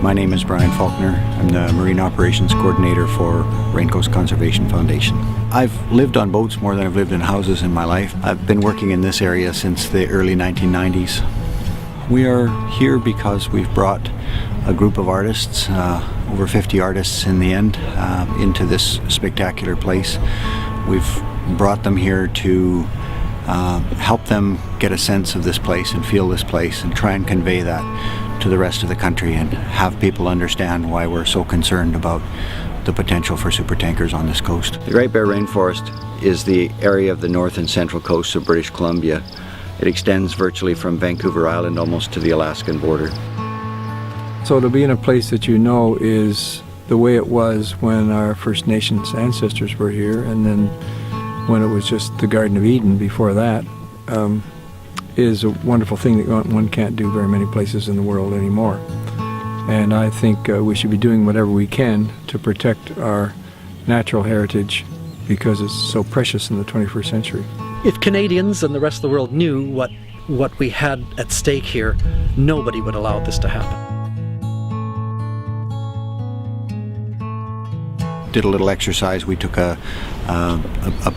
My name is Brian Faulkner. I'm the Marine Operations Coordinator for Raincoast Conservation Foundation. I've lived on boats more than I've lived in houses in my life. I've been working in this area since the early 1990s. We are here because we've brought a group of artists, over 50 artists in the end, into this spectacular place. We've brought them here to help them get a sense of this place and feel this place and try and convey that to the rest of the country and have people understand why we're so concerned about the potential for supertankers on this coast. The Great Bear Rainforest is the area of the north and central coast of British Columbia. It extends virtually from Vancouver Island almost to the Alaskan border. So to be in a place that you know is the way it was when our First Nations ancestors were here, and then when it was just the Garden of Eden before that, is a wonderful thing that one can't do very many places in the world anymore. And I think we should be doing whatever we can to protect our natural heritage because it's so precious in the 21st century. If Canadians and the rest of the world knew what we had at stake here, nobody would allow this to happen. Did a little exercise. We took a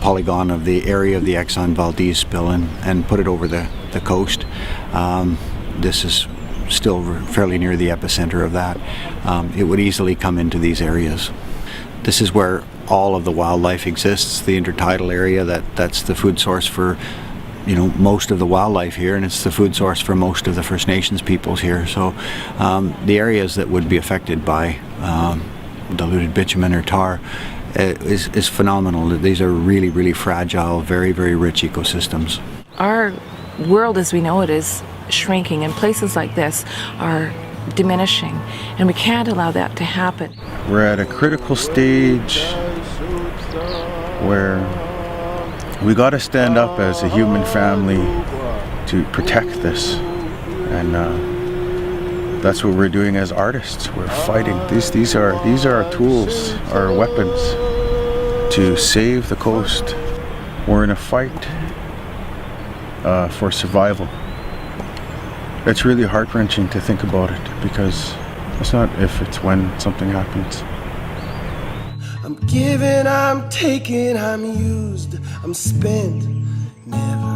polygon of the area of the Exxon Valdez spill and put it over the coast. This is still fairly near the epicenter of that. It would easily come into these areas. This is where all of the wildlife exists, the intertidal area that's the food source for most of the wildlife here, and it's the food source for most of the First Nations peoples here. So the areas that would be affected by diluted bitumen or tar is phenomenal. These are really, really fragile, very, very rich ecosystems. Our world as we know it is shrinking, and places like this are diminishing, and we can't allow that to happen. We're at a critical stage where we got to stand up as a human family to protect this, and that's what we're doing as artists. We're fighting. These are our tools, our weapons to save the coast. We're in a fight for survival. It's really heart-wrenching to think about it because it's not if, it's when something happens. I'm giving, I'm taking, I'm used, I'm spent, never